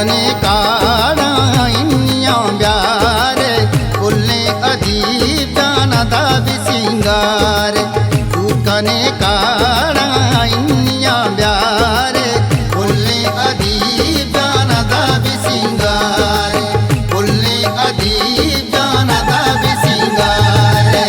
कने काड़ा इन्निया ब्यारे बोले अदीब जाना दा भी सिंगारे तू कने काड़ा इन्निया ब्यारे बोले अदीब जाना दा भी सिंगारे बोले अदीब जाना दा भी सिंगारे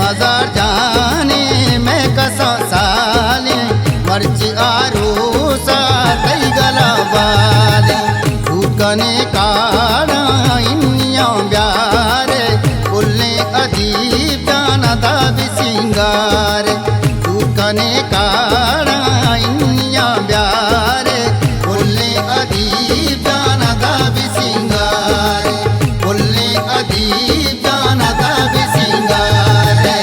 मजार जाने मैं कसा साले मर्ची आरूसा तई गला बाले कने काड़ा इन्निया ब्यारे बोले अदीब जाना दा भी सिंगारे तू कने काड़ा इन्निया ब्यारे बोले अदीब जाना दा भी सिंगारे बोले अदीब जाना दा भी सिंगारे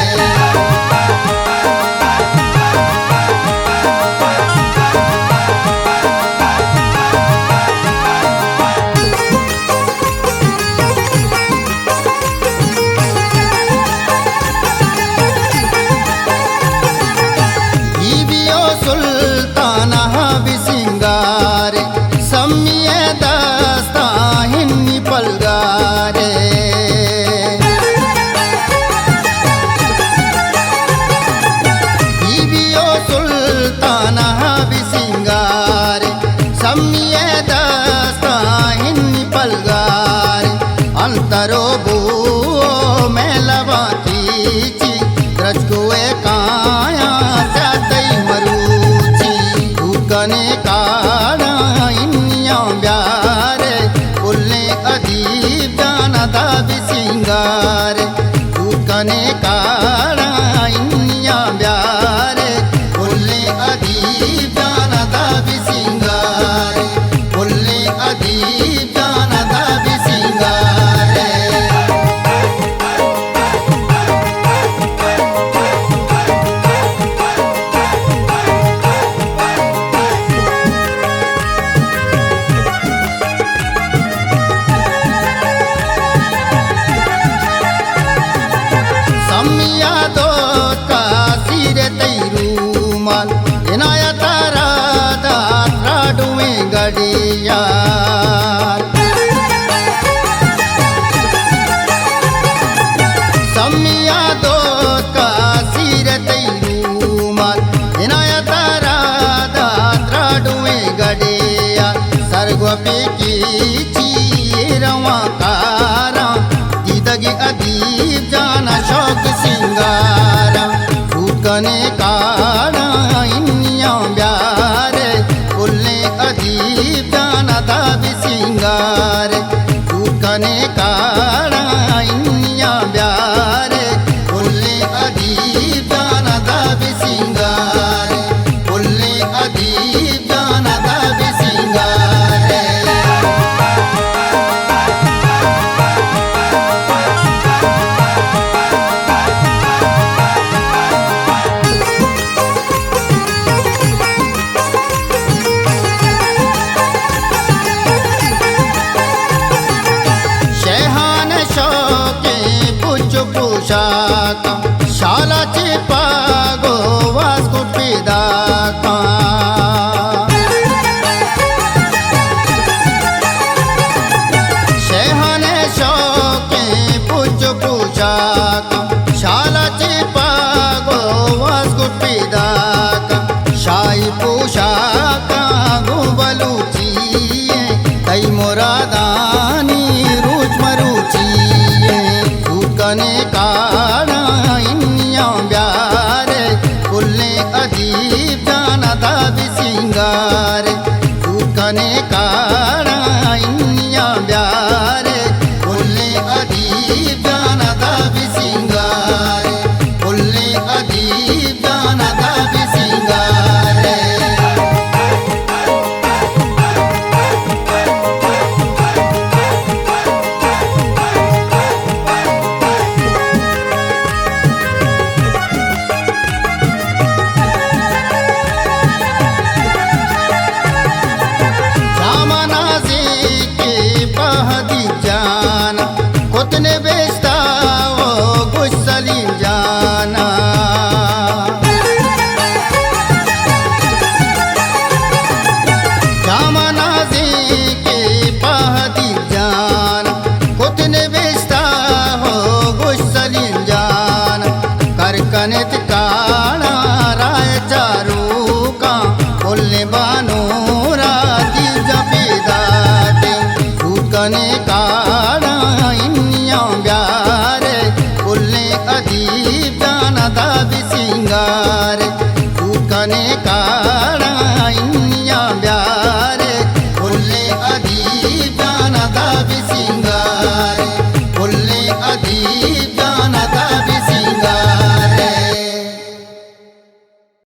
सुल्ताना भी सिंगारे सम्मिय दस्ता हिन्नी पलगारे बीबियो सुल्ताना भी सिंगारे सम्मिय दस्ता हिन्नी पलगारे अंतरो बो मैं लवा कीची रजगुए काया जातई मरू कने काड़ा इन्निया ब्यारे बोले अदीब जाना दा भी सिंगारे तू कने काड़ा इन्निया ब्यारे बोले अदीब जाना दा भी सिंगारे बोले अदीब जाना दा भी सिंगारे इनायत राधा त्राडुए गड़िया सम्मिया दो का सिर तैरूमाल इनायत राधा त्राडुए गड़िया सरगोपी की चीरवा कारा दीदगी अदीब जाना शौक सिंगारा कने काड़ा इन्निया ब्यारे बोले अदीब जाना दा भी सिंगारे तू कने काड़ा इन्निया ब्यारे बोले अदीब जाना दा भी सिंगारे बोले अदीब जाना दा भी सिंगारे शाला चिपा गो वास्को पिदाका शहने शौके पुज पूजाका शाला चिपा गो वास्को पिदाका शाही पोशाका गो बलूची तई मुरादा